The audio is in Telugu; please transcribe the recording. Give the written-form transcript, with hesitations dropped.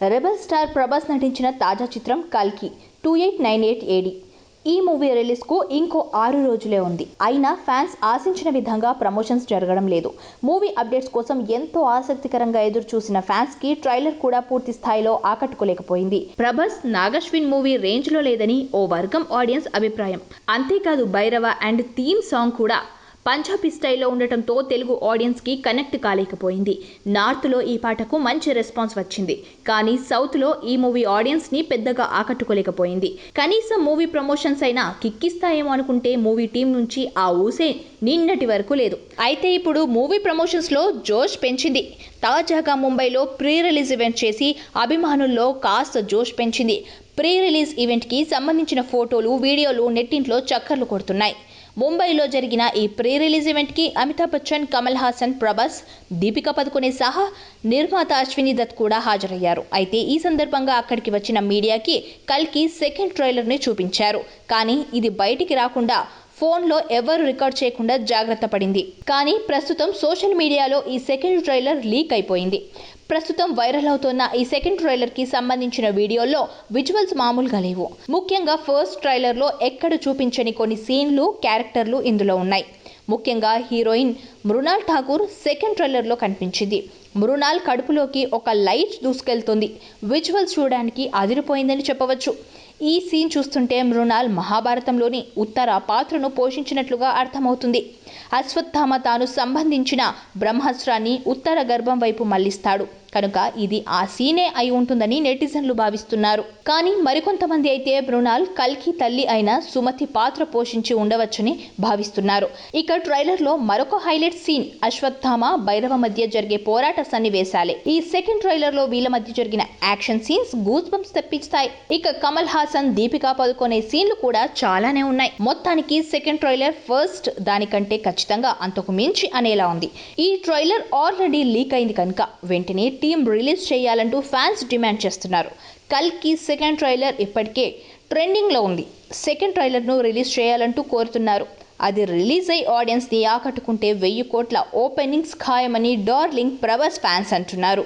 రెబల్ స్టార్ ప్రభాస్ నటించిన తాజా చిత్రం కల్కి 2898 ఏడి. ఈ మూవీ రిలీజ్ కు ఇంకో 6 రోజులే ఉంది. అయినా ఫ్యాన్స్ ఆశించిన విధంగా ప్రమోషన్స్ జరగడం లేదు. మూవీ అప్డేట్స్ కోసం ఎంతో ఆసక్తికరంగా ఎదురు చూసిన ఫ్యాన్స్ కి ట్రైలర్ కూడా పూర్తి స్థాయిలో ఆకట్టుకోలేకపోయింది. ప్రభాస్ నాగశ్విన్ మూవీ రేంజ్ లో లేదని ఓ వర్గం ఆడియన్స్ అభిప్రాయం. అంతేకాదు భైరవ అండ్ థీమ్ సాంగ్ కూడా పంజాబీ స్టైల్లో ఉండటంతో తెలుగు ఆడియన్స్కి కనెక్ట్ కాలేకపోయింది. నార్త్లో ఈ పాటకు మంచి రెస్పాన్స్ వచ్చింది. కానీ సౌత్లో ఈ మూవీ ఆడియన్స్ని పెద్దగా ఆకట్టుకోలేకపోయింది. కనీసం మూవీ ప్రమోషన్స్ అయినా కిక్కిస్తాయేమో అనుకుంటే మూవీ టీం నుంచి ఆ ఊసే నిన్నటి వరకు లేదు. అయితే ఇప్పుడు మూవీ ప్రమోషన్స్లో జోష్ పెంచింది. తాజాగా ముంబైలో ప్రీ రిలీజ్ ఈవెంట్ చేసి అభిమానుల్లో కాస్త జోష్ పెంచింది. ప్రీ రిలీజ్ ఈవెంట్కి సంబంధించిన ఫోటోలు, వీడియోలు నెట్టింట్లో చక్కర్లు కొడుతున్నాయి. ముంబైలో జరిగిన ఈ ప్రీ రిలీజ్ ఈవెంట్కి అమితాబ్ బచ్చన్, కమల్ హాసన్, ప్రభాస్, దీపికా పదుకొనే సహా నిర్మాత అశ్విని దత్ కూడా హాజరయ్యారు. అయితే ఈ సందర్భంగా అక్కడికి వచ్చిన మీడియాకి కల్కి సెకండ్ ట్రైలర్ని చూపించారు. కానీ ఇది బయటికి రాకుండా ఫోన్లో ఎవరు రికార్డ్ చేయకుండా జాగ్రత్త పడింది. కానీ ప్రస్తుతం సోషల్ మీడియాలో ఈ సెకండ్ ట్రైలర్ లీక్ అయిపోయింది. ప్రస్తుతం వైరల్ అవుతున్న ఈ సెకండ్ ట్రైలర్కి సంబంధించిన వీడియోల్లో విజువల్స్ మామూలుగా లేవు. ముఖ్యంగా ఫస్ట్ ట్రైలర్లో ఎక్కడ చూపించని కొన్ని సీన్లు, క్యారెక్టర్లు ఇందులో ఉన్నాయి. ముఖ్యంగా హీరోయిన్ మృణాల్ ఠాకూర్ సెకండ్ ట్రైలర్లో కనిపించింది. మృణాల్ కడుపులోకి ఒక లైట్ దూసుకెళ్తుంది. విజువల్స్ చూడడానికి అదిరిపోయిందని చెప్పవచ్చు. ఈ సీన్ చూస్తుంటే మృణాల్ మహాభారతంలోని ఉత్తర పాత్రను పోషించినట్లుగా అర్థమవుతుంది. అశ్వత్థామ తాను సంబంధించిన బ్రహ్మాస్త్రాన్ని ఉత్తర గర్భం వైపు మళ్లిస్తాడు కనుక ఇది ఆ సీనే అయి ఉంటుందని నెటిజన్లు భావిస్తున్నారు. కానీ మరికొంతమంది అయితే మృణాల్ కల్కి తల్లి అయిన సుమతి పాత్ర పోషించి ఉండవచ్చని భావిస్తున్నారు. ఇక ట్రైలర్లో మరొక హైలైట్ సీన్ అశ్వత్థామ, భైరవ మధ్య జరిగే పోరాట సన్నివేశాలే. ఈ సెకండ్ ట్రైలర్లో వీళ్ళ మధ్య జరిగిన యాక్షన్ సీన్స్ గూస్ బంప్స్ తెప్పిస్తాయి. ఇక కమల్ హాసన్, దీపికా పదుకొనే సీన్లు కూడా చాలానే ఉన్నాయి. మొత్తానికి సెకండ్ ట్రైలర్ ఫస్ట్ దానికంటే ఖచ్చితంగా అంతకు మించి అనేలా ఉంది. ఈ ట్రైలర్ ఆల్రెడీ లీక్ అయింది కనుక వెంటనే టీం రిలీజ్ చేయాలంటూ ఫ్యాన్స్ డిమాండ్ చేస్తున్నారు. కల్కి సెకండ్ ట్రైలర్ ఇప్పటికే ట్రెండింగ్లో ఉంది. సెకండ్ ట్రైలర్ను రిలీజ్ చేయాలంటూ కోరుతున్నారు. అది రిలీజ్ అయ్యి ఆడియన్స్ని ఆకట్టుకుంటే 1000 కోట్ల ఓపెనింగ్స్ ఖాయమని డార్లింగ్ ప్రభాస్ ఫ్యాన్స్ అంటున్నారు.